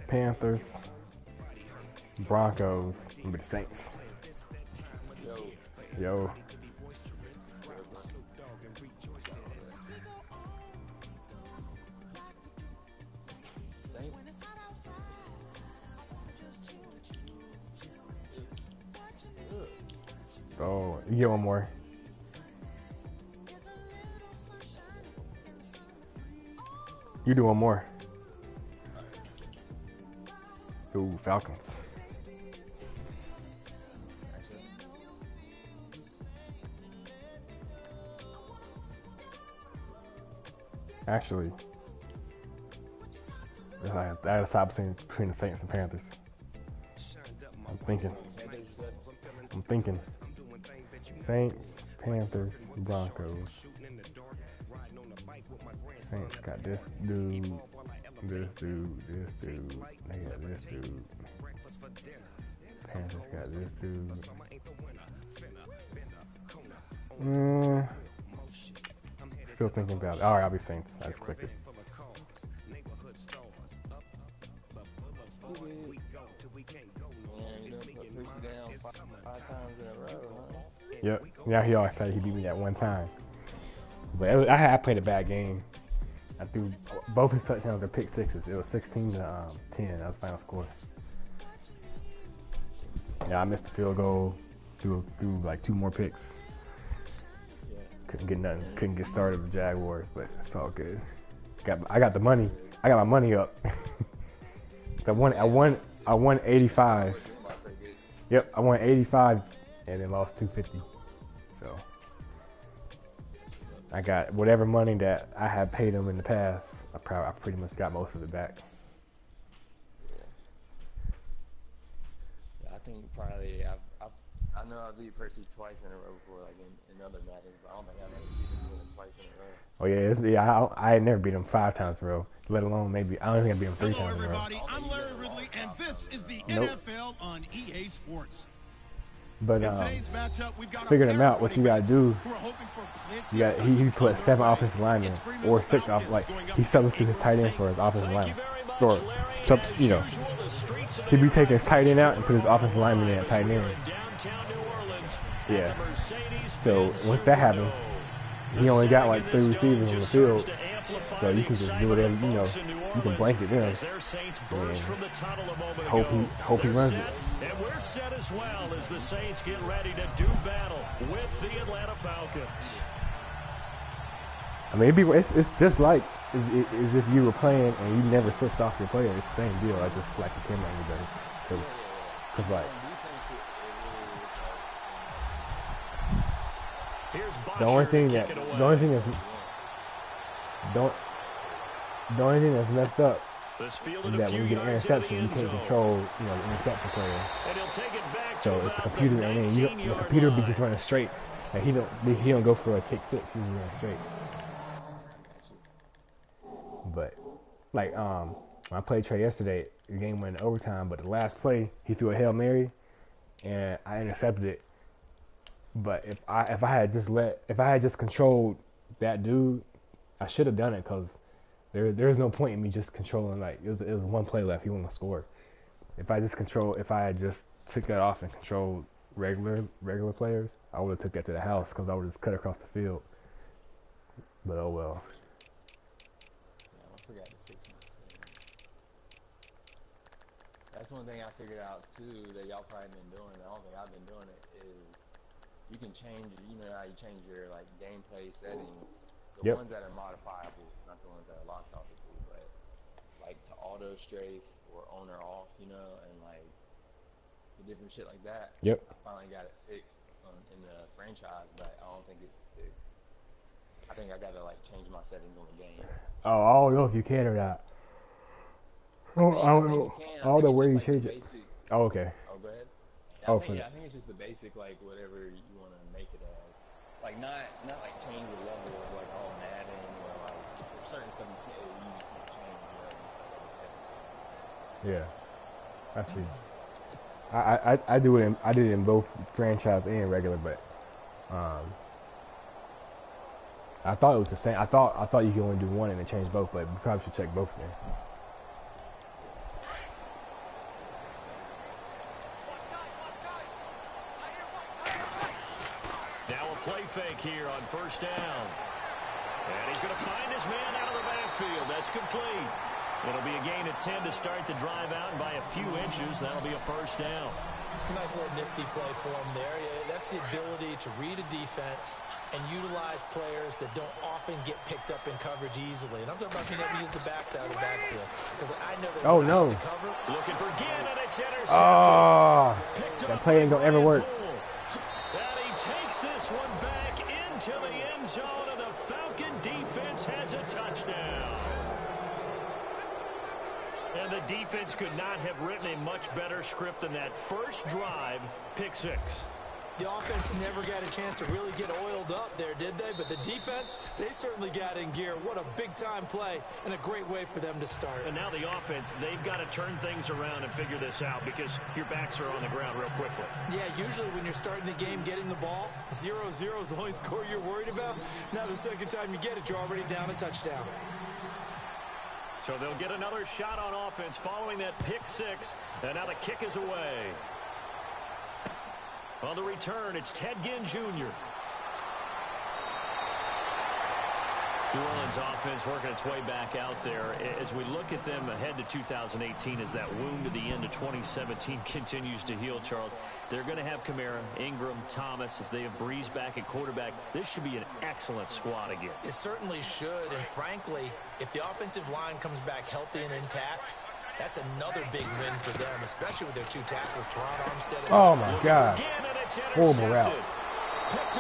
Panthers, Broncos, and the Saints. Yo. Oh, you get one more. You do one more. Ooh, Falcons. Actually, I had a stop between the Saints and Panthers. I'm thinking. Saints, Panthers, Broncos. Saints got this dude, this dude. They got this dude. Panthers got this dude. Still thinking about it. Alright, I'll be Saints. I just clicked it. Yep. Yeah, he always said he beat me that one time. But I played a bad game. I threw both his touchdowns are pick sixes. It was 16 to 10. That was the final score. Yeah, I missed the field goal. Threw like 2 more picks. Couldn't get nothing. Couldn't get started with the Jaguars, but it's all good. I got the money. I got my money up. I won 85. Yep, I won 85 and then lost 250. So I got whatever money that I had paid them in the past. I pretty much got most of it back. Yeah, I think probably I know I beat Percy twice in a row before, like in other matches, but I don't think I've ever beaten him twice in a row. Oh yeah, I had never beat him 5 times in a row, let alone maybe I don't think I beat him 3 times in a row. Hello everybody, I'm Larry Ridley, and this is the NFL on EA Sports. But figuring him out, what you gotta do, he put 7 offensive linemen or 6 off, like he substitutes his tight end for his offensive lineman, or you know, he'd be taking his tight end out and put his offensive lineman in at tight end. Yeah. So once that happens, he only got like 3 receivers on the field, so you can just do whatever, you know, you can blanket them and hope he runs it. And we're set as well as the Saints get ready to do battle with the Atlanta Falcons. I mean, it's just like as if you were playing and you never switched off your player. It's the same deal. I just like the camera better, because like the only thing that's messed up is that when you get an interception, you can't control, you know, the interception player. So it's the computer, and then the computer will be just running straight. Like he don't go for a pick 6. He's running straight. But like when I played Trey yesterday, the game went in overtime. But the last play, he threw a Hail Mary, and I intercepted it. But if I had just controlled that dude, I should have done it, because there's no point in me just controlling. Like it was 1 play left, he wouldn't score. If I had just took that off and controlled regular players, I would have took that to the house, because I would just cut across the field. But oh well. Yeah, I forgot to fix my setting. That's one thing I figured out too that y'all probably been doing. I don't think I've been doing it. Is you can change. You know how you change your like gameplay settings. The ones that are modifiable, not the ones that are locked, obviously, but like to auto strafe or on or off, you know, and like the different shit like that. Yep. I finally got it fixed in the franchise, but I don't think it's fixed. I think I gotta like change my settings on the game. Oh, I don't know if you can or not. I don't know. I don't know where you change it. Oh, okay. Oh, go ahead. I think it's just the basic, like whatever you want to make it as. Like not like change the level of like all Madden or like there's certain stuff you just can't change. You know, yeah, I see. I do it. I did it in both franchise and regular, but I thought it was the same. I thought you could only do one and then change both, but you probably should check both then. play fake here on first down. And he's going to find his man out of the backfield. That's complete. It'll be a gain of 10 to start the drive out, and by a few inches, that'll be a first down. Nice little nifty play for him there. Yeah, that's the ability to read a defense and utilize players that don't often get picked up in coverage easily. And I'm talking about being able to use the backs out of the backfield. Because I know that no. To cover. Looking for Ginn, and it's intercepted. Oh, that play ain't going to ever work. And he takes this one back into the end zone, and the Falcon defense has a touchdown. And the defense could not have written a much better script than that first drive, pick six. The offense never got a chance to really get oiled up there, did they? But the defense, they certainly got in gear. What a big-time play and a great way for them to start. And now the offense, they've got to turn things around and figure this out because your backs are on the ground real quickly. Yeah, usually when you're starting the game getting the ball, 0-0 is the only score you're worried about. Now the second time you get it, you're already down a touchdown. So they'll get another shot on offense following that pick six. And now the kick is away. On the return, it's Ted Ginn Jr. New Orleans offense working its way back out there. As we look at them ahead to 2018, as that wound at the end of 2017 continues to heal, Charles, they're going to have Kamara, Ingram, Thomas. If they have Breeze back at quarterback, this should be an excellent squad again. It certainly should, and frankly, if the offensive line comes back healthy and intact, that's another big win for them, especially with their two tackles, Teron Armstead. Oh, my God. Horrible route.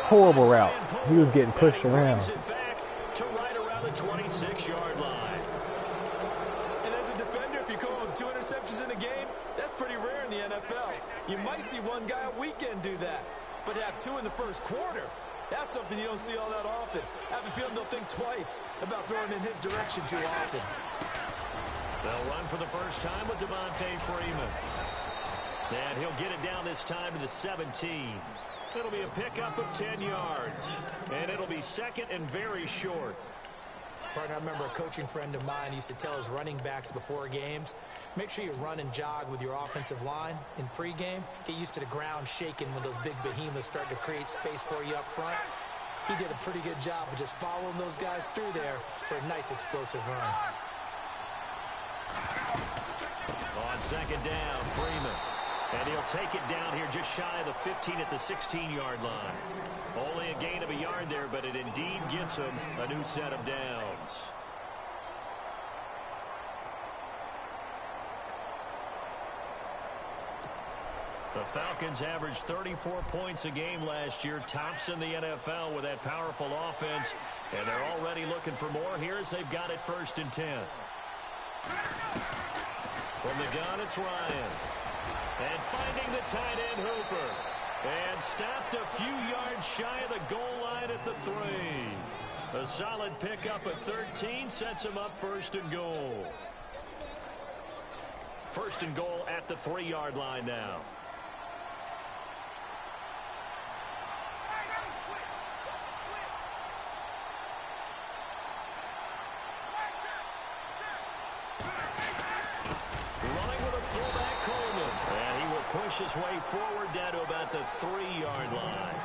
Horrible route. He was getting pushed around. To right around the 26-yard line. And as a defender, if you come up with 2 interceptions in a game, that's pretty rare in the NFL. You might see one guy a weekend do that, but have 2 in the first quarter, that's something you don't see all that often. I have a feeling they'll think twice about throwing in his direction too often. They'll run for the first time with Devontae Freeman. And he'll get it down this time to the 17. It'll be a pickup of 10 yards. And it'll be second and very short. Partner, I remember a coaching friend of mine used to tell his running backs before games, make sure you run and jog with your offensive line in pregame. Get used to the ground shaking when those big behemoths start to create space for you up front. He did a pretty good job of just following those guys through there for a nice explosive run. On second down, Freeman. And he'll take it down here just shy of the 15 at the 16-yard line. Only a gain of a yard there, but it indeed gets him a new set of downs. The Falcons averaged 34 points a game last year, tops in the NFL with that powerful offense. And they're already looking for more here as they've got it 1st and 10. From the gun, it's Ryan. And finding the tight end, Hooper. And stopped a few yards shy of the goal line at the 3. A solid pickup at 13 sets him up 1st and goal. 1st and goal at the 3-yard line now. His way forward down to about the 3-yard line.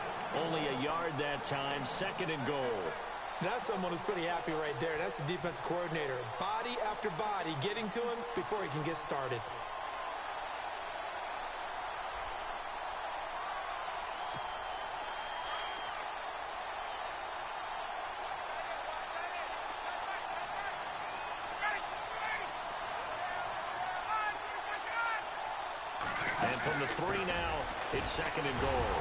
Only a yard that time, 2nd and goal. That's someone who's pretty happy right there. That's the defense coordinator. Body after body getting to him before he can get started. From the 3 now, it's 2nd and goal.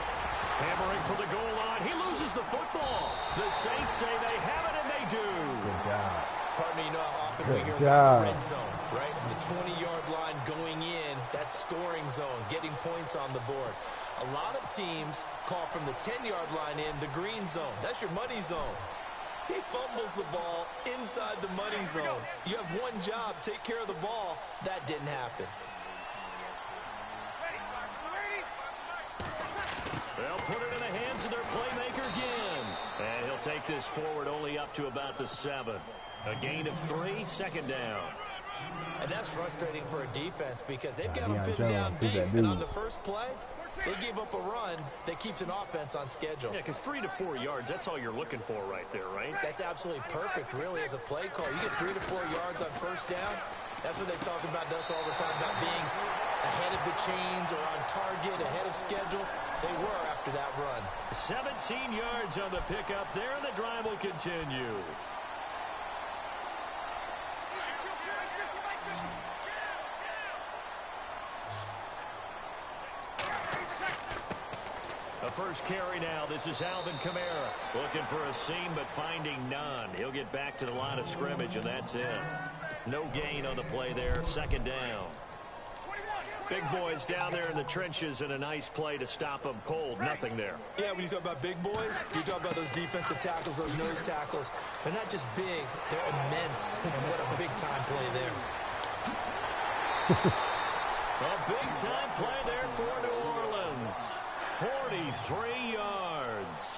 Hammering for the goal line. He loses the football. The Saints say they have it, and they do. Good job. Pardon me, you know how often we hear job. about the red zone, right? From the 20-yard line going in, that scoring zone, getting points on the board. A lot of teams call from the 10-yard line in the green zone. That's your money zone. He fumbles the ball inside the money zone. You have one job, take care of the ball. That didn't happen. They'll put it in the hands of their playmaker again. And he'll take this forward only up to about the 7. A gain of 3, 2nd down. And that's frustrating for a defense because they've got him pinned down deep. And on the first play, They gave up a run that keeps an offense on schedule. Yeah, because 3 to 4 yards, that's all you're looking for right there, right? That's absolutely perfect, really, as a play call. You get 3 to 4 yards on first down. That's what they talk about us all the time, about being ahead of the chains or on target, ahead of schedule. They were after that run. 17 yards on the pickup there, and the drive will continue. The first carry now. This is Alvin Kamara looking for a seam but finding none. He'll get back to the line of scrimmage, and that's it. No gain on the play there. Second down. Big boys down there in the trenches, and a nice play to stop them cold. Nothing there. Yeah, when you talk about big boys, you talk about those defensive tackles, those nose tackles. They're not just big, they're immense. And what a big-time play there. A big-time play there for New Orleans. 43 yards.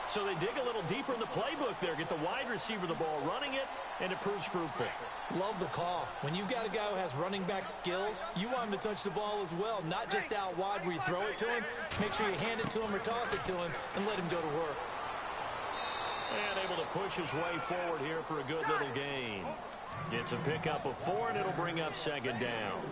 So they dig a little deeper in the playbook there, get the wide receiver the ball, running it, and it proves fruitful. Love the call. When you've got a guy who has running back skills, you want him to touch the ball as well, not just out wide where you throw it to him. Make sure you hand it to him or toss it to him and let him go to work. And able to push his way forward here for a good little gain. Gets a pickup of 4, and it'll bring up second down.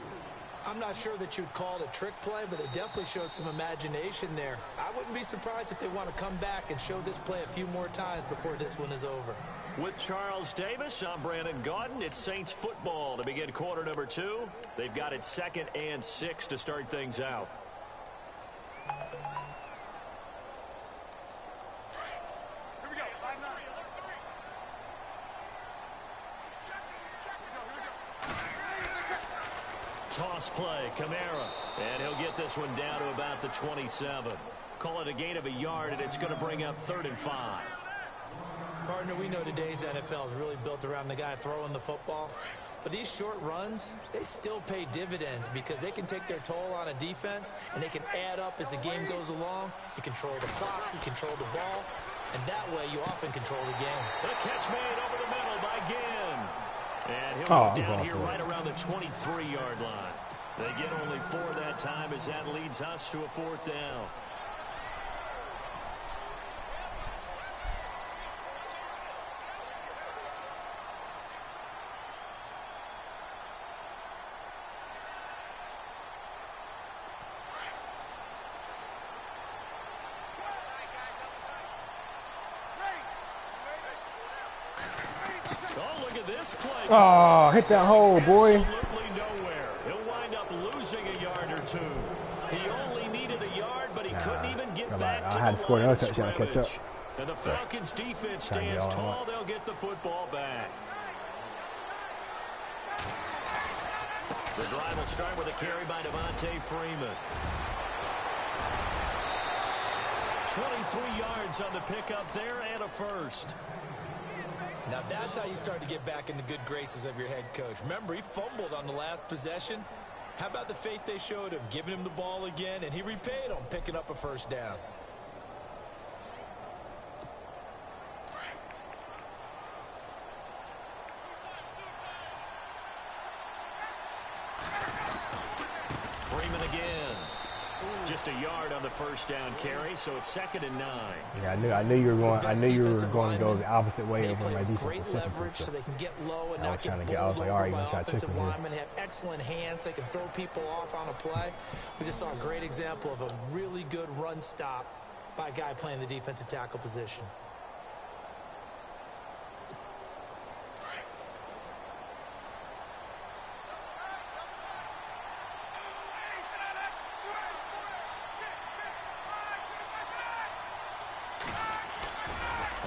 I'm not sure that you'd call it a trick play, but it definitely showed some imagination there. I wouldn't be surprised if they want to come back and show this play a few more times before this one is over. With Charles Davis, I'm Brandon Gaudin. It's Saints football to begin quarter number 2. They've got it 2nd and 6 to start things out. Toss play, Kamara, and he'll get this one down to about the 27. Call it a gain of a yard, and it's going to bring up 3rd and 5. Partner, we know today's NFL is really built around the guy throwing the football. But these short runs, they still pay dividends because they can take their toll on a defense, and they can add up as the game goes along. You control the clock, you control the ball, and that way you often control the game. The catch made over the middle by Ginn. And he'll go down here right around the 23-yard line. They get only 4 that time as that leads us to a 4th down. Oh, hit that hole, boy. Absolutely nowhere. He'll wind up losing a yard or 2. He only needed a yard, but he couldn't even get back to the line of scrimmage. And the Falcons defense stands tall. They'll get the football back. The drive will start with a carry by Devontae Freeman. 23 yards on the pickup there and a first. Now that's how you start to get back in the good graces of your head coach. Remember, he fumbled on the last possession. How about the faith they showed him, giving him the ball again, and he repaid them, picking up a first down. Freeman again. Just a yard on the first down carry, so it's 2nd and 9. Yeah, I knew you were going. I knew you were going to go the opposite way of my defense. Great leverage, so they can get low and not get I was like, all right, you're by going to try to trick offensive me linemen. Have excellent hands. They can throw people off on a play. We just saw a great example of a really good run stop by a guy playing the defensive tackle position.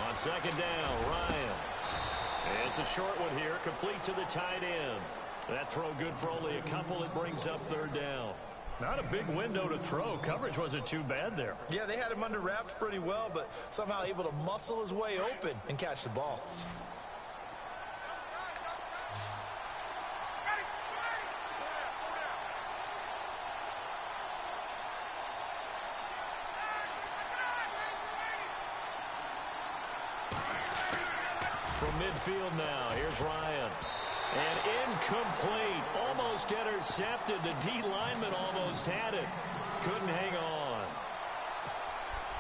On 2nd down, Ryan. It's a short one here, complete to the tight end. That throw good for only a couple. It brings up 3rd down. Not a big window to throw. Coverage wasn't too bad there. Yeah, they had him under wraps pretty well, but somehow able to muscle his way open and catch the ball. From midfield now, here's Ryan. And incomplete. Almost intercepted. The D lineman almost had it. Couldn't hang on.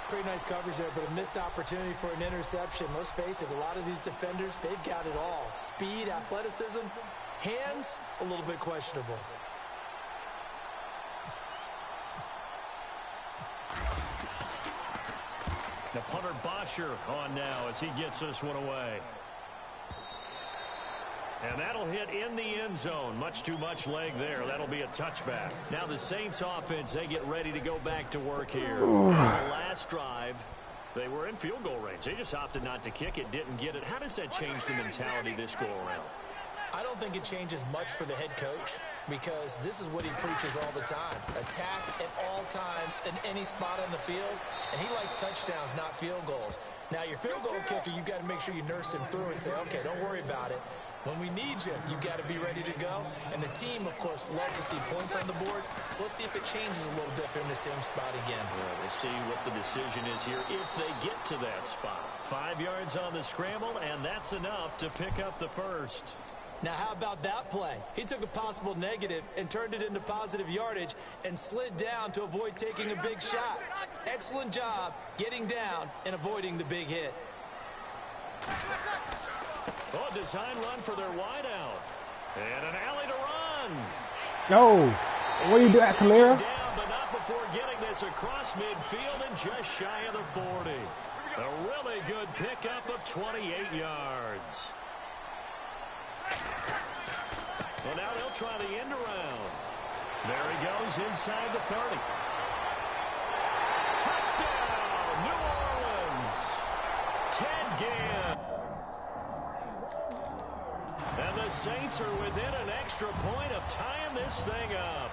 Pretty nice coverage there, but a missed opportunity for an interception. Let's face it, a lot of these defenders, they've got it all. Speed, athleticism, hands, a little bit questionable. The punter Bosher on now as he gets this one away. And that'll hit in the end zone. Much too much leg there. That'll be a touchback. Now the Saints offense, they get ready to go back to work here. On the last drive, they were in field goal range. They just opted not to kick it, didn't get it. How does that change the mentality this go around? I don't think it changes much for the head coach because this is what he preaches all the time. Attack at all times in any spot on the field, and he likes touchdowns, not field goals. Now, your field goal kicker, you've got to make sure you nurse him through and say, okay, don't worry about it. When we need you, you've got to be ready to go. And the team, of course, loves to see points on the board. So let's see if it changes a little bit in the same spot again. Yeah, we'll see what the decision is here if they get to that spot. 5 yards on the scramble, and that's enough to pick up the first. Now, how about that play? He took a possible negative and turned it into positive yardage and slid down to avoid taking a big shot. Excellent job getting down and avoiding the big hit. Oh, design run for their wideout. And an alley to run. No. What do you do at Kamara? Down, but not before getting this across midfield and just shy of the 40. A really good pickup of 28 yards. Well, now they'll try the end around. There he goes inside the 30. Touchdown, New Orleans. Ted Ginn. And the Saints are within an extra point of tying this thing up.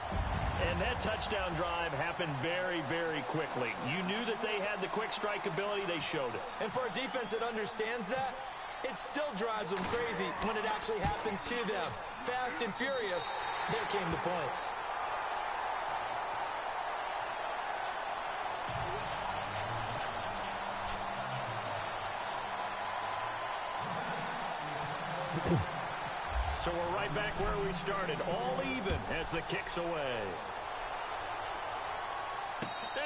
And that touchdown drive happened very, very quickly. You knew that they had the quick strike ability. They showed it. And for a defense that understands that, it still drives them crazy when it actually happens to them. Fast and furious, there came the points. So we're right back where we started, all even as the kick's away.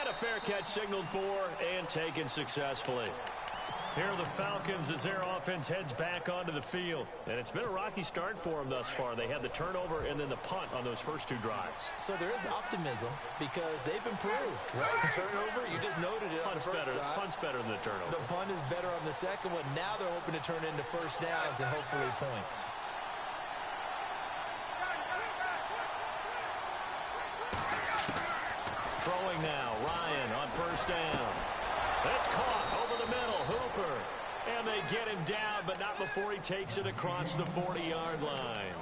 And a fair catch signaled for and taken successfully. Here are the Falcons as their offense heads back onto the field. And it's been a rocky start for them thus far. They had the turnover and then the punt on those first 2 drives. So there is optimism because they've improved, right? The turnover, you just noted it on the first drive. Punt's better than the turnover. The punt is better on the second one. Now they're hoping to turn into first downs and hopefully points. Throwing now, Ryan on first down. That's caught over the middle, Hooper. And they get him down, but not before he takes it across the 40-yard line.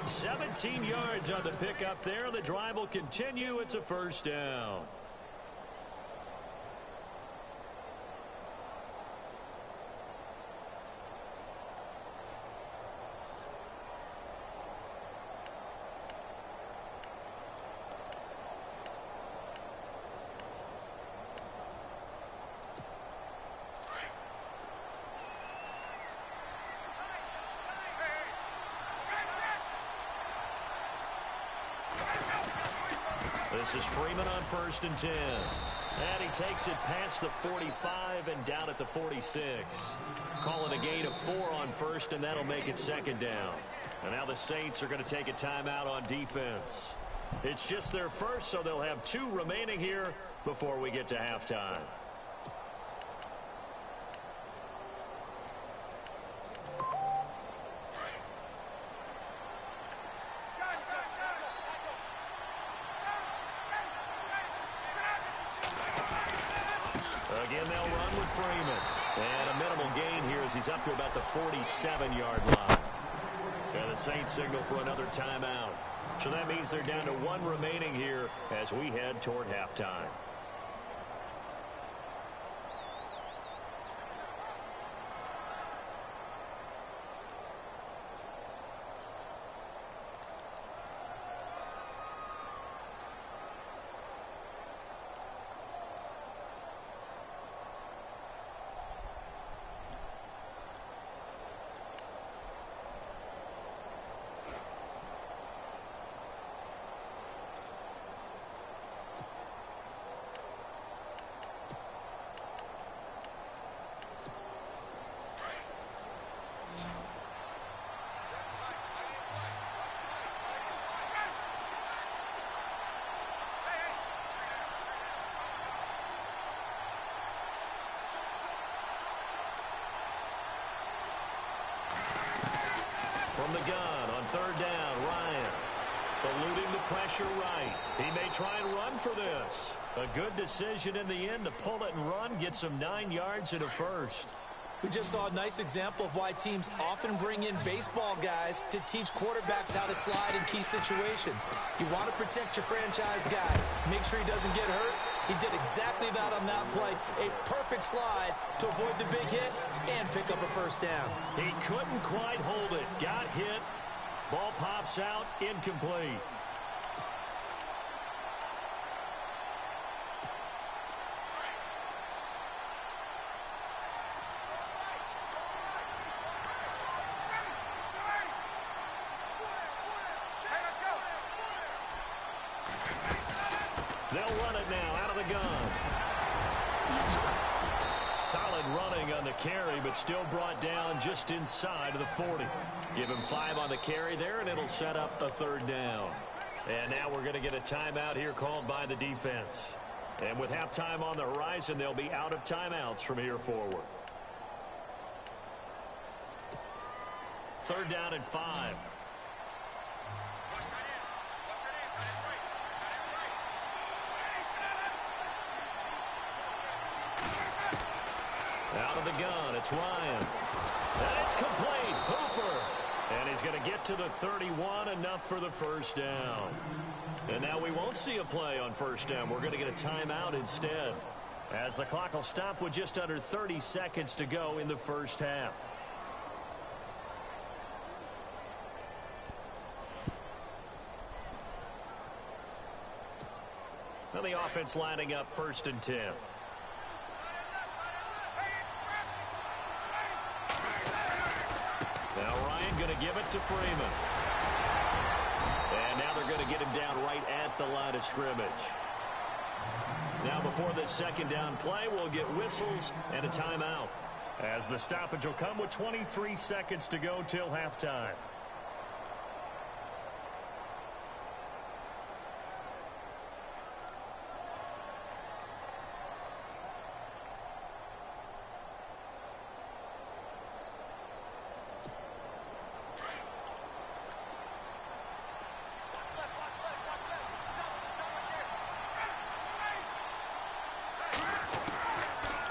17 yards on the pickup there. The drive will continue. It's a first down. This is Freeman on first and 10. And he takes it past the 45 and down at the 46. Call it a gain of 4 on first, and that'll make it second down. And now the Saints are going to take a timeout on defense. It's just their first, so they'll have 2 remaining here before we get to halftime. Again, they'll run with Freeman. And a minimal gain here as he's up to about the 47-yard line. And the Saints signal for another timeout. So that means they're down to 1 remaining here as we head toward halftime. From the gun on third down, Ryan. Eluding the pressure right. He may try and run for this. A good decision in the end to pull it and run. Gets him 9 yards and a first. We just saw a nice example of why teams often bring in baseball guys to teach quarterbacks how to slide in key situations. You want to protect your franchise guy. Make sure he doesn't get hurt. He did exactly that on that play. A perfect slide to avoid the big hit and pick up a first down. He couldn't quite hold it. Got hit. Ball pops out. Incomplete. They'll run it now out of the gun. Solid running on the carry, but still brought down just inside of the 40. Give him 5 on the carry there, and it'll set up a third down. And now we're going to get a timeout here called by the defense. And with halftime on the horizon, they'll be out of timeouts from here forward. Third down and 5. Out of the gun, it's Ryan. And it's complete. Hooper. And he's going to get to the 31, enough for the first down. And now we won't see a play on first down. We're going to get a timeout instead, as the clock will stop with just under 30 seconds to go in the first half. Now the offense lining up 1st and 10. Now Ryan going to give it to Freeman. And now they're going to get him down right at the line of scrimmage. Now before this second down play, we'll get whistles and a timeout, as the stoppage will come with 23 seconds to go till halftime.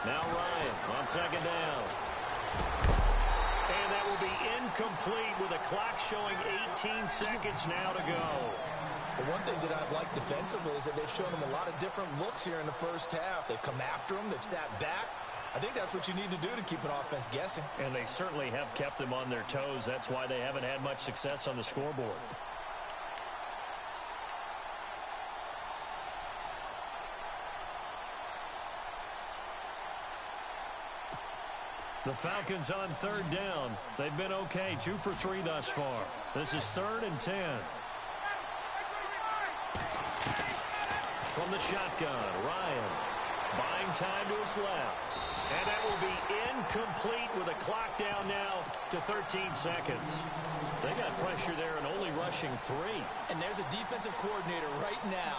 Now Ryan on second down. And that will be incomplete with a clock showing 18 seconds now to go. But one thing that I've liked defensively is that they've shown them a lot of different looks here in the first half. They've come after them. They've sat back. I think that's what you need to do to keep an offense guessing. And they certainly have kept them on their toes. That's why they haven't had much success on the scoreboard. The Falcons on third down. They've been okay, 2 for 3 thus far. This is 3rd and 10. From the shotgun, Ryan buying time to his left. And that will be incomplete with a clock down now to 13 seconds. They got pressure there and only rushing 3. And there's a defensive coordinator right now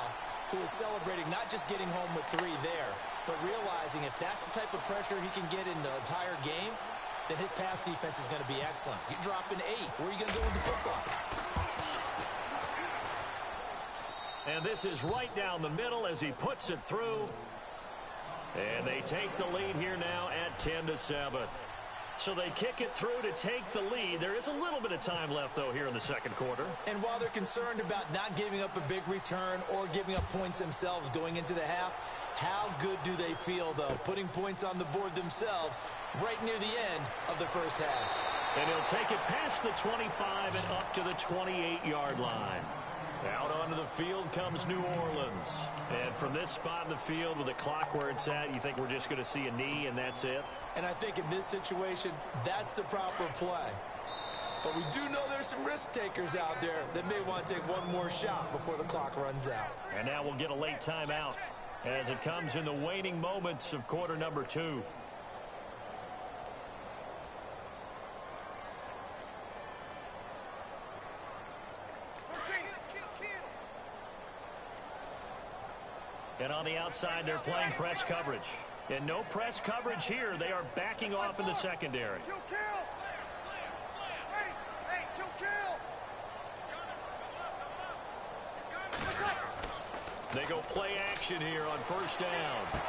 who is celebrating not just getting home with 3 there, but realizing if that's the type of pressure he can get in the entire game, then his pass defense is going to be excellent. You're dropping 8. Where are you going to go with the football? And this is right down the middle as he puts it through. And they take the lead here now at 10-7. So they kick it through to take the lead. There is a little bit of time left, though, here in the second quarter. And while they're concerned about not giving up a big return or giving up points themselves going into the half, how good do they feel, though, putting points on the board themselves right near the end of the first half? And he'll take it past the 25 and up to the 28-yard line. Out onto the field comes New Orleans. And from this spot in the field with the clock where it's at, you think we're just going to see a knee and that's it? And I think in this situation, that's the proper play. But we do know there's some risk takers out there that may want to take one more shot before the clock runs out. And now we'll get a late timeout as it comes in the waning moments of quarter number 2. And on the outside, they're playing press coverage. And no press coverage here. They are backing off in the secondary. Hey, 2 kills! They go play action here on first down.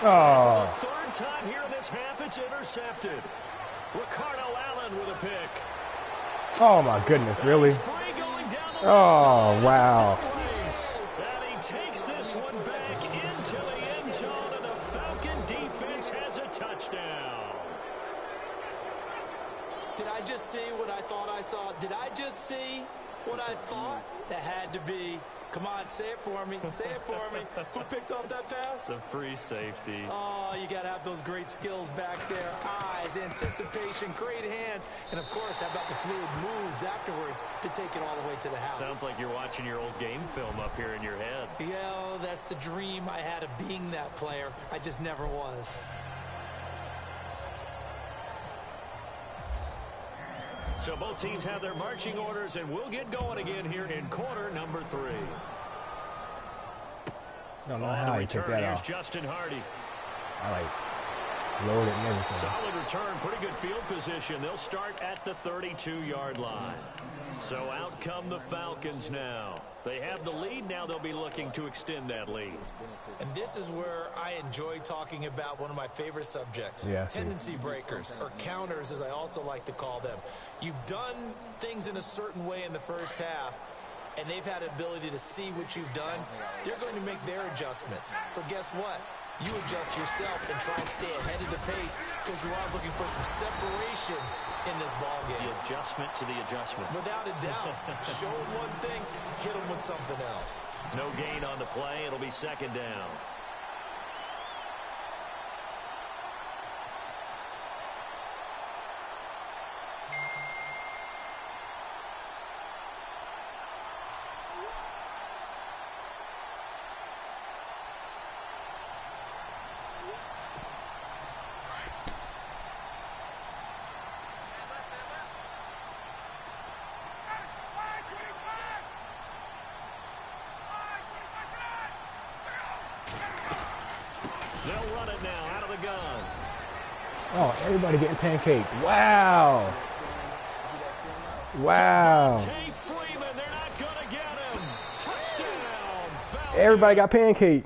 Oh. For the third time here in this half, it's intercepted. Ricardo Allen with a pick. Oh my goodness, really? Oh, wow. And he takes this one back into the end zone, and the Falcon defense has a touchdown. Did I just see what I thought I saw? Did I just see what I thought? That had to be. Come on, say it for me. Say it for me. Who picked up that pass? The free safety. Oh, you got to have those great skills back there. Eyes, anticipation, great hands. And, of course, how about the fluid moves afterwards to take it all the way to the house? Sounds like you're watching your old game film up here in your head. Yeah, that's the dream I had of being that player. I just never was. So both teams have their marching orders, and we'll get going again here in quarter number 3. I don't know how you took that Here's off. Justin Hardy. I like loaded and everything. Solid return, pretty good field position. They'll start at the 32-yard line. So out come the Falcons now. They have the lead. Now they'll be looking to extend that lead. And this is where I enjoy talking about one of my favorite subjects, tendency breakers, or counters, as I also like to call them. You've done things in a certain way in the first half, and they've had an ability to see what you've done. They're going to make their adjustments. So guess what? You adjust yourself and try and stay ahead of the pace because you are looking for some separation in this ball game. The adjustment to the adjustment. Without a doubt. Show them one thing, hit them with something else. No gain on the play. It'll be second down. They'll run it now out of the gun. Oh, everybody getting pancaked. Wow. Wow. Devontae Freeman, they're not going to get him. Touchdown, Falcons. Everybody got pancaked. Did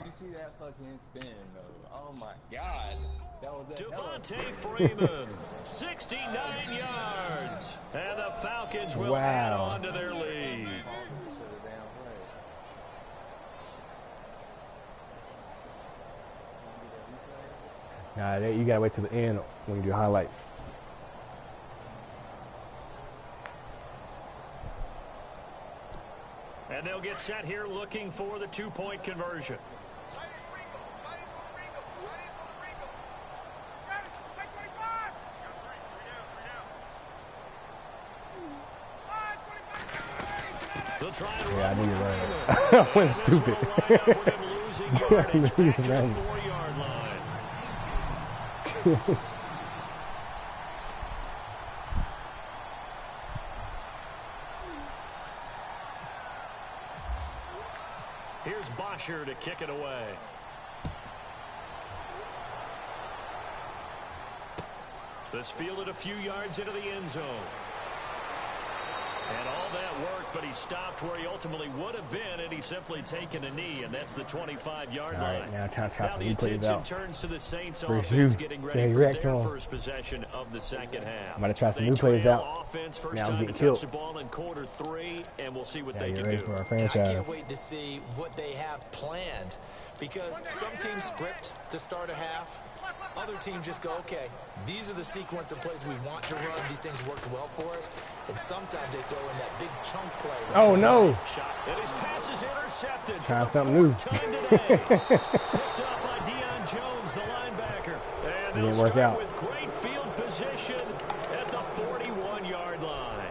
you see that fucking spin, though? Oh, my God. That was that Devontae Freeman, 69 yards. And the Falcons will add on to their lead. Nah, you gotta wait till the end when you do highlights. And they'll get set here looking for the two-point conversion. They'll try and Yeah, I run need to with run. I went This will stupid. line up with him losing yardage back to the Run. 4-yard line. Here's Bosher to kick it away. This fielded a few yards into the end zone. And all that work, but he stopped where he ultimately would have been, and he's simply taken a knee, and that's the 25-yard line. All right, now try to try some the new plays attention out. turns to the Saints Where's offense you? getting Say ready for react to their him. first possession of the second half. I'm gonna try some They new plays trail out. Offense, first Now I'm time to getting touch killed. the ball in quarter 3, and we'll see what Yeah, they you're can ready do. for our I franchise. can't wait to see what they have planned because some teams script to start a half. Other teams just go, okay, these are the sequence of plays we want to run. These things worked well for us. And sometimes they throw in that big chunk play. Oh, no. Shot, and his pass is intercepted. Trying for the something new. fourth time today. Picked up by Deion Jones, the linebacker. And they'll Didn't work start out. with great field position at the 41-yard line.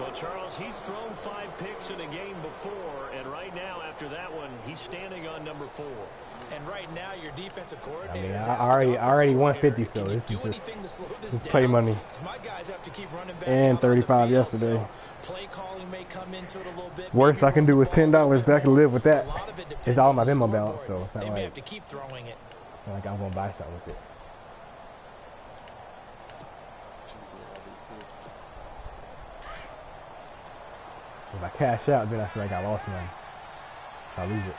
Well, Charles, he's thrown 5 picks in a game before, and right now, after that one, he's standing on number 4. And right now, your defensive I coordinator mean, is I asking already the offensive 150, coordinator, so can you this do is anything to slow this just down? play money. 'Cause my guys have to keep running back And out on the 35 field, yesterday. so play calling may come into it a little bit. Worst maybe I can run do the is ball a little $10. bit I can more. live with that. A lot of it depends It's all on my the Venmo scoreboard. balance, so it's not They may like have to keep throwing it. it's not like I'm gonna buy something with it. If I cash out, then I feel like I lost money. I lose it.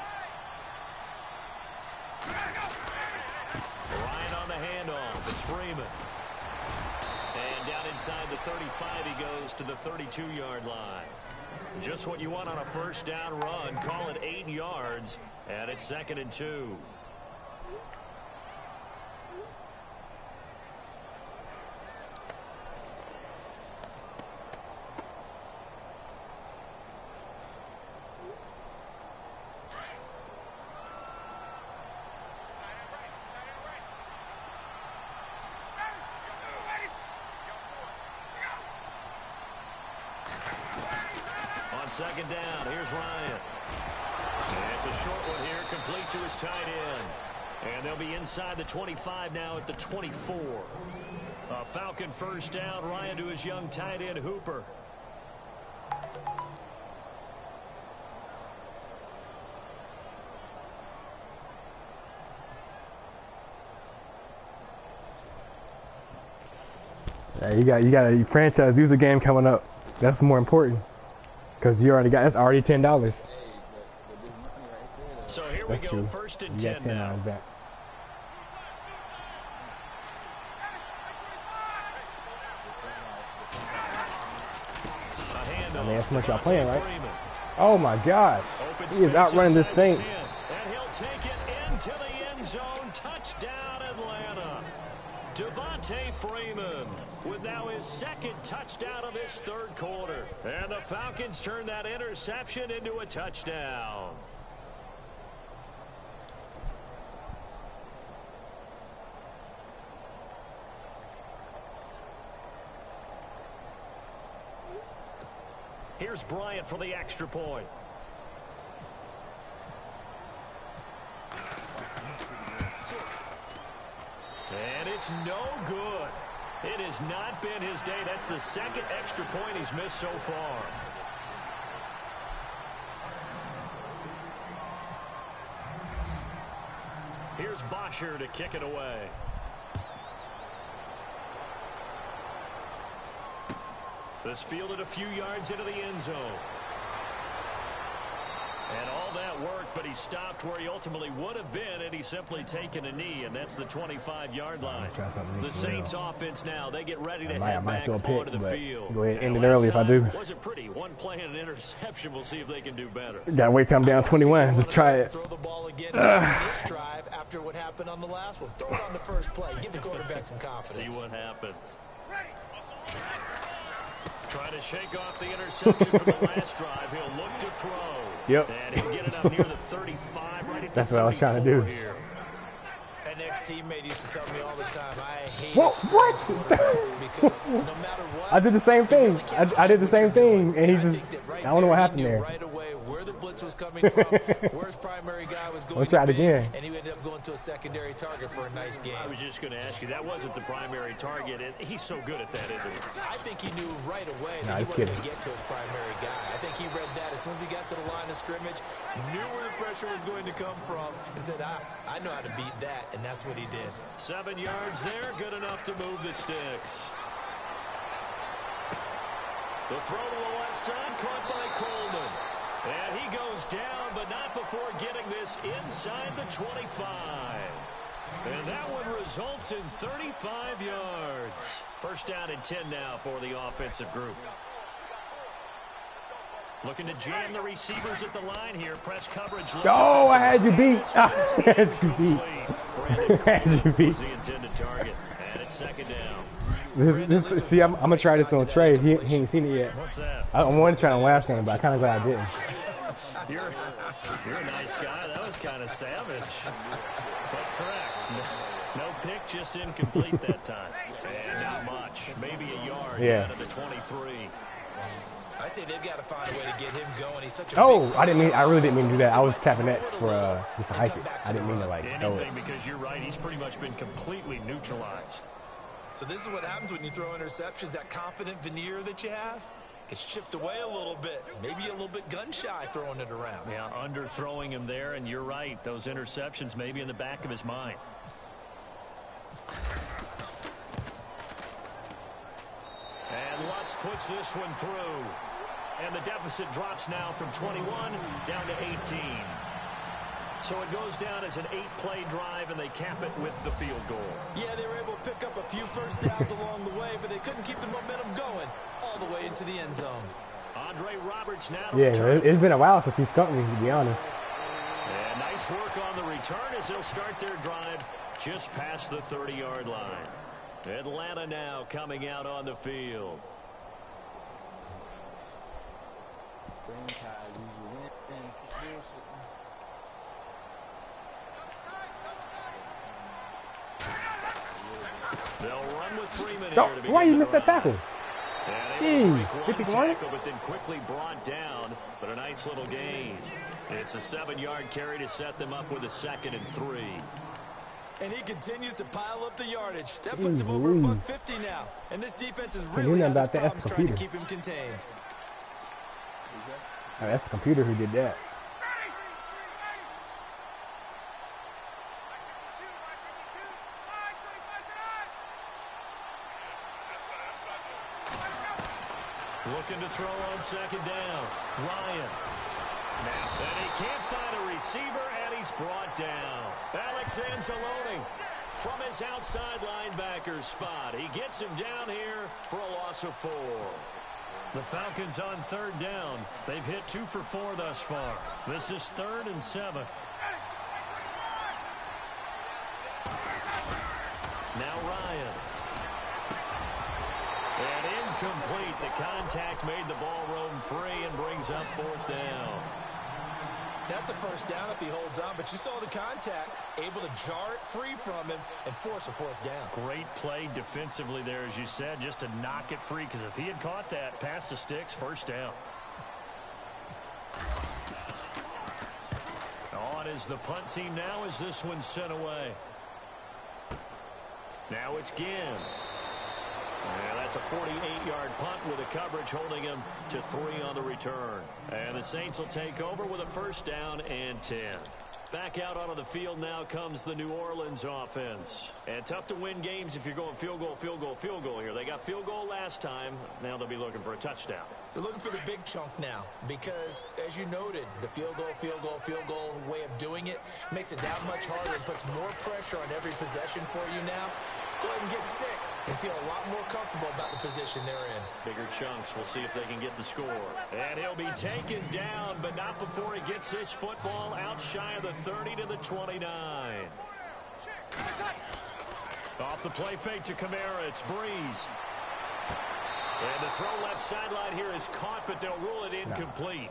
Ryan on the handoff. It's Freeman. And down inside the 35, he goes to the 32-yard line. Just what you want on a first down run. Call it 8 yards, and it's 2nd and 2. Second down, here's Ryan. And it's a short one here, complete to his tight end. And they'll be inside the 25 now at the 24. A Falcon first down, Ryan to his young tight end, Hooper. Yeah, you got a franchise user game coming up. That's more important. Because you already got, that's already $10. So here we go, true. 1st and You 10 got 10 now. on back. I mean, that's much y'all playing, right? Oh my gosh. He is outrunning the Saints. And he'll take it into the end zone. Touchdown, Atlanta. Devontae Freeman with now his 2nd touchdown of this 3rd quarter. And the Falcons turn that interception into a touchdown. Here's Bryant for the extra point. And it's no good. It has not been his day. That's the 2nd extra point he's missed so far. Here's Bosher to kick it away. This fielded a few yards into the end zone. And all that worked, but he stopped where he ultimately would have been had he simply taken a knee, and that's the 25-yard line. The Saints offense now, they get ready to head back onto the field. Go ahead and end it early if I do. Wasn't pretty. One play and an interception. We'll see if they can do better. Gotta wait till I'm down 21 to try it. Throw the ball again this drive after what happened on the last one. Throw it on the first play. Give the quarterback some confidence. See what happens. Try to shake off the interception from the last drive. He'll look to throw. Yep. And he'll get it up near the 35, right at That's the what I was trying to do. An ex-teammate used to tell me all the time, I hate What? because no matter what, I did the same thing. I did the same thing, and he just, right I don't know what happened there. Right away where the blitz was coming from, where his primary guy was going Let's try it to be, again. and he ended up going to a secondary target for a nice game. I was just going to ask you, that wasn't the primary target, and he's so good at that, isn't he? I think he knew right away that he wasn't going to get to his primary guy. I think he read that as soon as he got to the line of scrimmage, knew where the pressure was going to come from, and said, I know how to beat that, and that's what he did. 7 yards there, good enough to move the sticks. The throw to the left side, caught by Coleman. And he goes down, but not before getting this inside the 25. And that one results in 35 yards. First down and 10 now for the offensive group. Looking to jam the receivers at the line here. Press coverage. Oh, I had you beat. I had you beat. I had you beat. The intended target. And it's 2nd down. See, I'm going to try this on Trey. He ain't seen it yet. What's that? I wanted to try to last one, but I kind of glad I didn't. You're a nice guy. That was kind of savage. But correct. No pick, just incomplete that time. And not much. Maybe a yard out of the 23. I'd say they've got to find a way to get him going. He's such a I really didn't mean to do that. I was tapping X for just to hype it. I didn't mean to throw it. Anything, because you're right. He's pretty much been completely neutralized. So this is what happens when you throw interceptions. That confident veneer that you have gets chipped away a little bit. Maybe a little bit gun-shy throwing it around. Yeah, underthrowing him there, and you're right. Those interceptions may be in the back of his mind. And Lutz puts this one through. And the deficit drops now from 21 down to 18. So it goes down as an 8-play drive, and they cap it with the field goal. Yeah, they were able to pick up a few first downs along the way, but they couldn't keep the momentum going all the way into the end zone. Andre Roberts now to Yeah, return. it's been a while since he skunked me, to be honest. And nice work on the return as they'll start their drive just past the 30-yard line. Atlanta now coming out on the field. They'll run with Freeman here to begin why you the missed that drive. tackle? Jeez, Jeez, 51. Tackle, but then quickly brought down, but a nice little gain. It's a 7-yard carry to set them up with a 2nd and 3. And he continues to pile up the yardage. That puts him over about 50 now. And this defense is really having his problems trying to keep him contained. Oh, that's the computer who did that. Looking to throw on 2nd down. Ryan. And he can't find a receiver, and he's brought down. Alex Anzalone from his outside linebacker spot. He gets him down here for a loss of 4. The Falcons on 3rd down. They've hit 2 for 4 thus far. This is 3rd and 7. Now Ryan. And incomplete. The contact made the ball roam free and brings up 4th down. That's a first down if he holds on, but you saw the contact, able to jar it free from him and force a 4th down. Great play defensively there, as you said, just to knock it free, because if he had caught that, pass the sticks, 1st down. On is the punt team now as this one's sent away. Now it's Ginn. And that's a 48-yard punt with a coverage holding him to 3 on the return. And the Saints will take over with a 1st down and 10. Back out onto the field now comes the New Orleans offense. And tough to win games if you're going field goal, field goal, field goal here. They got field goal last time. Now they'll be looking for a touchdown. They're looking for the big chunk now because, as you noted, the field goal, field goal, field goal way of doing it makes it that much harder and puts more pressure on every possession for you now. Go ahead and get 6 and feel a lot more comfortable about the position they're in. Bigger chunks. We'll see if they can get the score. And he'll be taken down, but not before he gets this football out shy of the 30 to the 29. Off the play fake to Kamara. It's Breeze. And the throw left sideline here is caught, but they'll rule it incomplete.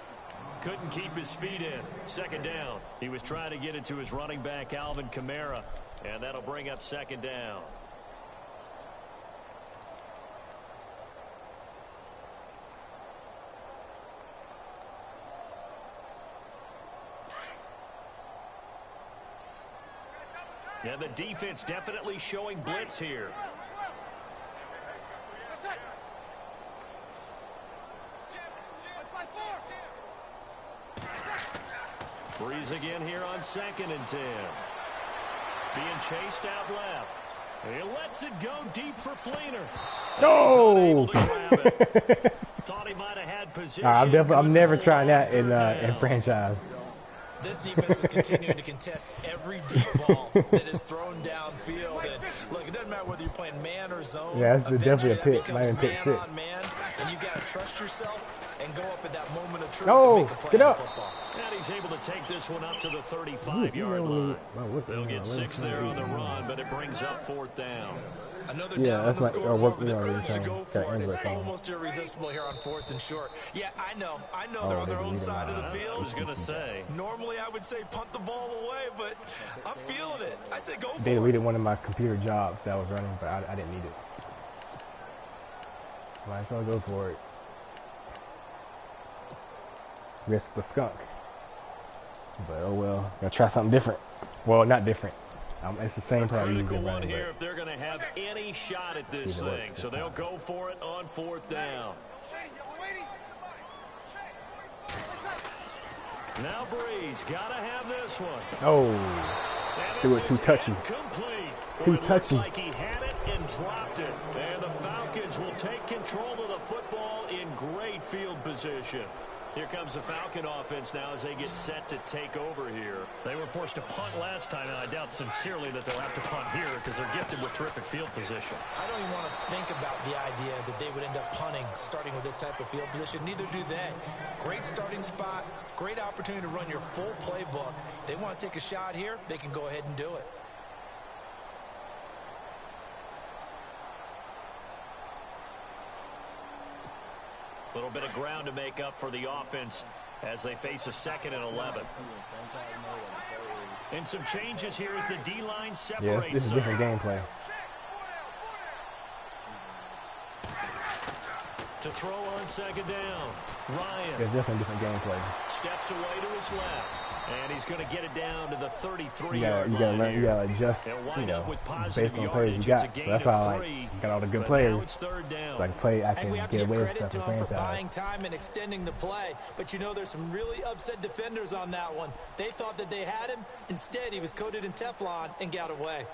Couldn't keep his feet in. 2nd down. He was trying to get it to his running back, Alvin Kamara. And that'll bring up 2nd down. And the defense definitely showing blitz here. Breeze again here on 2nd and 10. Being chased out left. He lets it go deep for Fleener. No! Thought he might have had position. I'm never trying that in franchise. This defense is continuing to contest every deep ball that is thrown downfield. And look, it doesn't matter whether you're playing man or zone. Yeah, that's definitely a pick. Man pick shit. on man, and you got to trust yourself and go up at that moment of truth No, and make a play get up. football. And he's able to take this one up to the 35-yard line. They'll get 6 there on the run, but it brings up 4th down. Another down on the scoreboard with the urge to go for it. It's phone. almost irresistible here on 4th and short. Yeah, I know they're on their own side of the field. I was going to say. Normally I would say punt the ball away, but I'm feeling it. I say go for it. They deleted one of my computer jobs that I was running, but I didn't need it. Might as well go for it. Risk the skunk. But oh well, gotta try something different. Well, not different. It's the same play. Critical one here if they're going to have any shot at this thing. So they'll go for it on 4th down. Now Breeze got to have this one. Oh, threw it too touchy. Too touchy. Like he had it and dropped it. And the Falcons will take control of the football in great field position. Here comes the Falcon offense now as they get set to take over here. They were forced to punt last time, and I doubt sincerely that they'll have to punt here because they're gifted with terrific field position. I don't even want to think about the idea that they would end up punting starting with this type of field position. Neither do they. Great starting spot, great opportunity to run your full playbook. If they want to take a shot here, they can go ahead and do it. A little bit of ground to make up for the offense as they face a 2nd and 11. And some changes here as the D-line separates. Yeah, this is different gameplay. To throw on 2nd down, Ryan. Yeah, definitely different gameplay. Steps away to his left. And he's going to get it down to the 33-yard line. You gotta learn, you gotta adjust, you know, based on players you got. So that's why I like got all the good players. So I can play, I can get away with stuff in franchise. Buying time and extending the play, but you know there's some really upset defenders on that one. They thought that they had him. Instead, he was coated in Teflon and got away.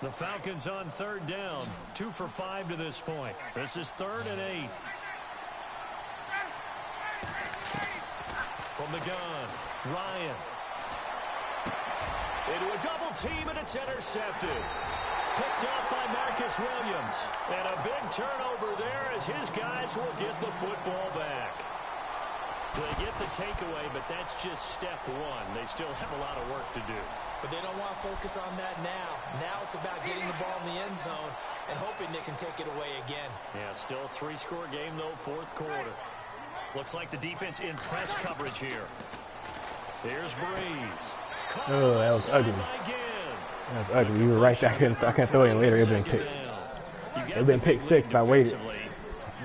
The Falcons on 3rd down, 2 for 5 to this point. This is 3rd and 8. From the gun, Ryan. Into a double team, and it's intercepted. Picked up by Marcus Williams. And a big turnover there as his guys will get the football back. So they get the takeaway, but that's just step one. They still have a lot of work to do. But they don't want to focus on that now. Now it's about getting the ball in the end zone and hoping they can take it away again. Yeah, still a 3-score game, though, 4th quarter. Looks like the defense in press coverage here. Here's Breeze. Oh, that was ugly. That was ugly. You were right there. I can't throw it in later. It would have been pick 6 if I waited.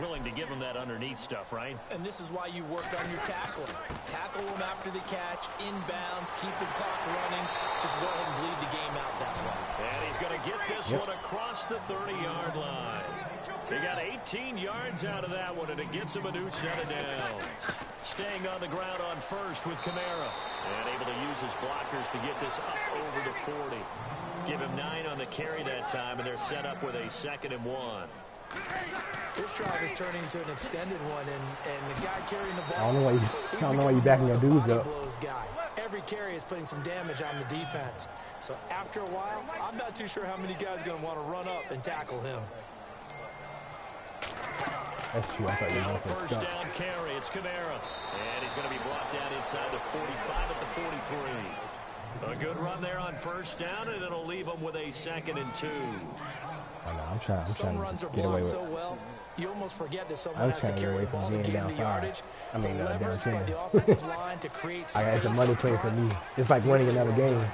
Willing to give them that underneath stuff, right? And this is why you work on your tackling. Tackle them after the catch, inbounds, keep the clock running. Just go ahead and bleed the game out that way. And he's going to get this one across the 30-yard line. He got 18 yards out of that one, and it gets him a new set of downs. Staying on the ground on 1st with Kamara. And able to use his blockers to get this up over the 40. Give him 9 on the carry that time, and they're set up with a 2nd and 1. This drive is turning into an extended one, and the guy carrying the ball. I don't know why you backing your dudes up. Every carry is putting some damage on the defense. So after a while, I'm not too sure how many guys are going to want to run up and tackle him. That's true. I thought you were going first down carry. It's Kamara, and he's going to be brought down inside the 45 at the 43. A good run there on 1st down, and it'll leave them with a 2nd and 2. Oh, no, I'm trying to get away with it. Well, you almost forget that someone has to to carry the ball to gain the yardage. I mean, down 10. I got the money playing for me. It's like winning another game.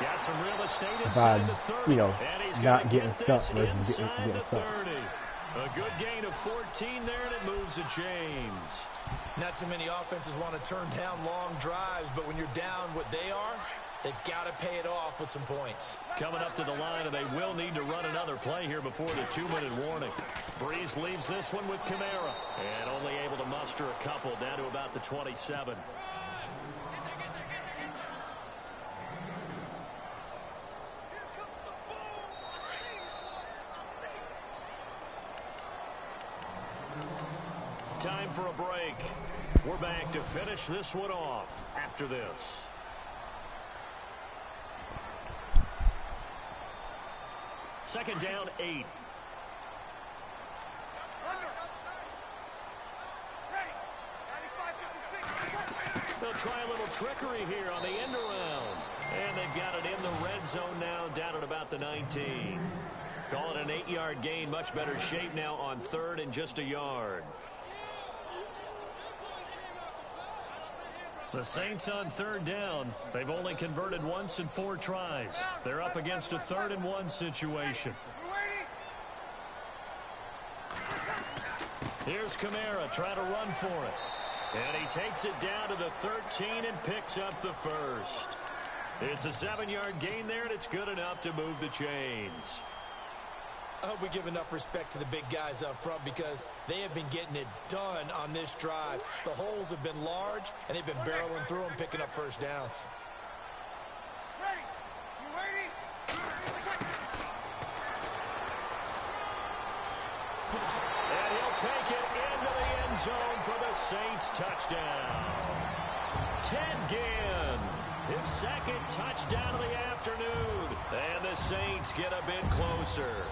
Got some real estate if I, you know, not getting stuck versus getting stuck. A good gain of 14 there, and it moves to James. Not too many offenses want to turn down long drives, but when you're down what they are, they've got to pay it off with some points. Coming up to the line, and they will need to run another play here before the 2-minute warning. Breeze leaves this one with Kamara, and only able to muster a couple down to about the 27. Time for a break. We're back to finish this one off after this. Second down, 8. They'll try a little trickery here on the end around. And they've got it in the red zone now, down at about the 19. Call it an 8-yard gain, much better shape now on 3rd and just a yard. The Saints on 3rd down. They've only converted once in 4 tries. They're up against a 3rd and 1 situation. Here's Kamara trying to run for it. And he takes it down to the 13 and picks up the first. It's a 7-yard gain there, and it's good enough to move the chains. I hope we give enough respect to the big guys up front because they have been getting it done on this drive. The holes have been large, and they've been barreling through them, picking up first downs. And he'll take it into the end zone for the Saints touchdown. Ted Ginn, his second touchdown of the afternoon. And the Saints get a bit closer.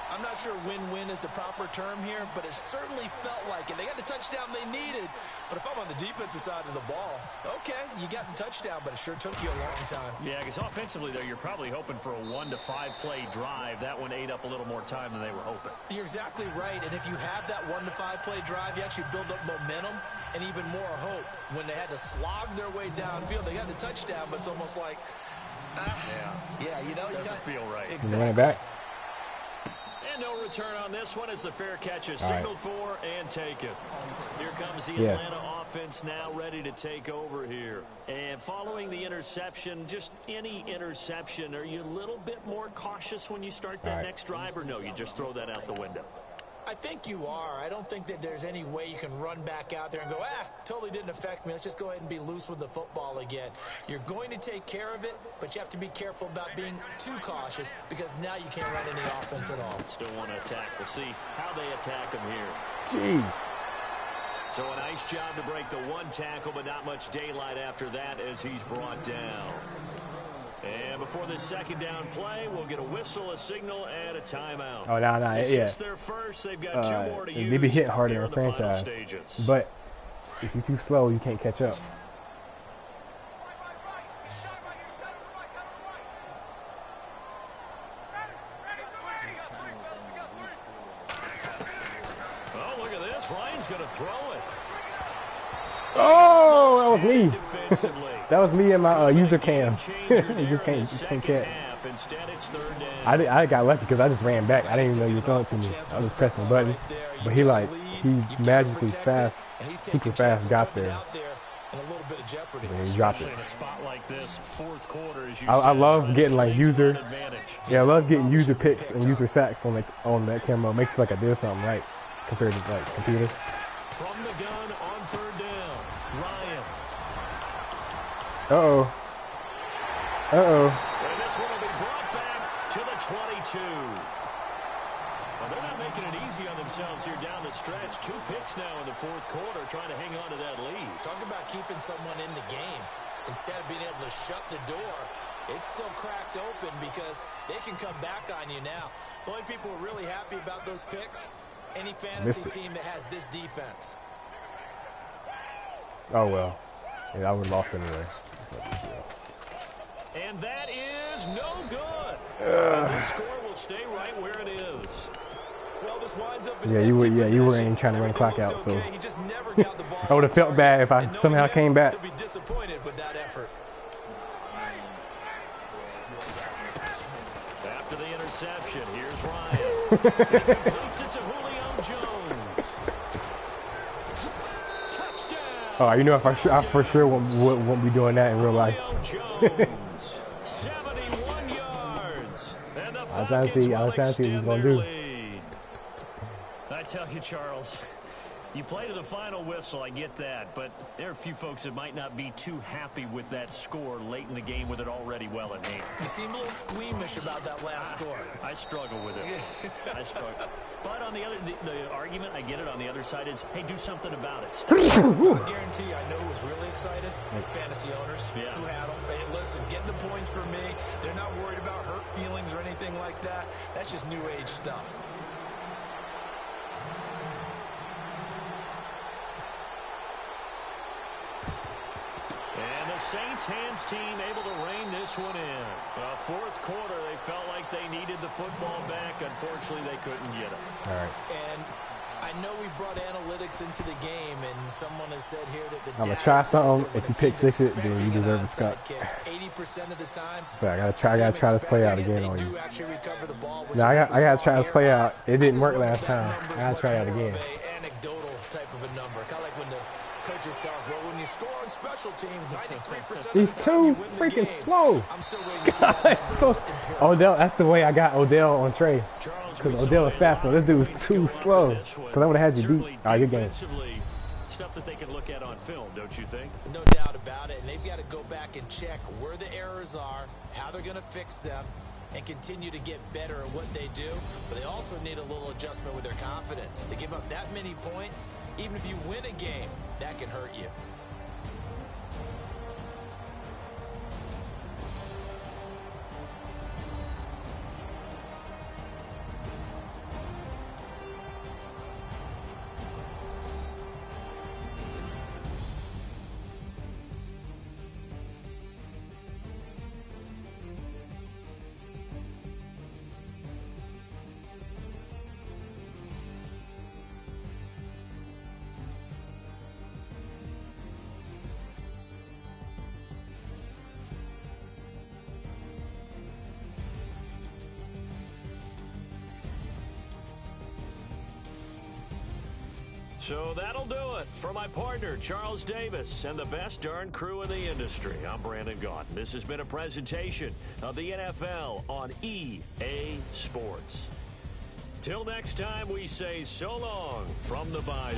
I'm not sure win-win is the proper term here, but it certainly felt like it. They got the touchdown they needed, but if I'm on the defensive side of the ball, okay, you got the touchdown, but it sure took you a long time. Yeah, because offensively, though, you're probably hoping for a 1 to 5 play drive. That one ate up a little more time than they were hoping. You're exactly right, and if you have that 1 to 5 play drive, you actually build up momentum and even more hope. When they had to slog their way downfield, they got the touchdown, but it's almost like, yeah, you know, doesn't feel right. Exactly. Run it back. And no return on this one as the fair catch is signaled for and taken. Here comes the Atlanta offense now ready to take over here. And following the interception, just any interception, are you a little bit more cautious when you start that next drive, or no, you just throw that out the window? I think you are. I don't think that there's any way you can run back out there and go, totally didn't affect me. Let's just go ahead and be loose with the football again. You're going to take care of it, but you have to be careful about being too cautious because now you can't run any offense at all. Still want to attack. We'll see how they attack him here. Jeez. So a nice job to break the one tackle, but not much daylight after that as he's brought down. And before this second down play, we'll get a whistle, a signal, and a timeout. Oh, no, it's just their first. They've got 2 more to use. They be hit harder in franchise. But if you're too slow, you can't catch up. Oh, look at this. Ryan's going to throw it. Oh, that was me. That was me and my user cam. You just can't catch. Instead, it's third down. I got lucky because I just ran back. I didn't even know you were throwing it to me. I was pressing the button. But he magically fast, super fast got there. And he dropped it. I love getting like user. Yeah, I love getting user picks and user sacks on that camera. It makes me feel like I did something right compared to like computer. From the gun on third down, Ryan. Uh-oh. Uh-oh. And this one will be brought back to the 22. Well, they're not making it easy on themselves here down the stretch. 2 picks now in the fourth quarter trying to hang on to that lead. Talk about keeping someone in the game. Instead of being able to shut the door, it's still cracked open because they can come back on you now. The only people who are really happy about those picks, any fantasy team that has this defense. Oh, well. Yeah, I would have lost anyway. And that is no good. And this score will stay right where it is. Well, this winds up you weren't even trying to run the clock out, so I would have felt bad if I somehow came back. Be disappointed with that effort. After the interception, here's Ryan. He completes it to Julio Jones. Touchdown. Oh, you know, I for sure won't be doing that in real life. Jones, 71 yards. And the I was trying to see what he's going to do. I tell you, Charles, you play to the final whistle, I get that, but there are a few folks that might not be too happy with that score late in the game with it already well in hand. You seem a little squeamish about that last score. I struggle with it. I struggle. But on the argument, I get it, on the other side is, hey, do something about it. I guarantee you, I know who was really excited. Fantasy owners who had them. Hey, listen, getting the points for me. They're not worried about hurt feelings or anything like that. That's just new age stuff. And the Saints hands team able to rein this one in. Fourth quarter, they felt like they needed the football back. Unfortunately, they couldn't get it. All right. And I know we brought analytics into the game, and someone has said here that the I'm gonna try something. If you pick 6 it, then you deserve a cut. 80% of the time. But I gotta try this play out again on you. No, I gotta try this play out. It didn't work last time. I gotta try it out again. Anecdotal type of a number, kind of like when the coaches tell us, well, when you score on special teams, 93% He's of the time you too win the freaking game. slow. I'm still waiting to see that number So, is empirical. Odell, that's the way I got Odell on Trey. Charles, Because we Odell saw is a fast. lot No, this of dude points was too go up in slow. this one. Because I would have had you beat. Certainly All right, good game. defensively, stuff that they can look at on film, don't you think? No doubt about it, and they've got to go back and check where the errors are, how they're going to fix them, and continue to get better at what they do. But they also need a little adjustment with their confidence. To give up that many points, even if you win a game, that can hurt you. So that'll do it. For my partner, Charles Davis, and the best darn crew in the industry, I'm Brandon Gaudin. This has been a presentation of the NFL on EA Sports. Till next time, we say so long from the Bayou.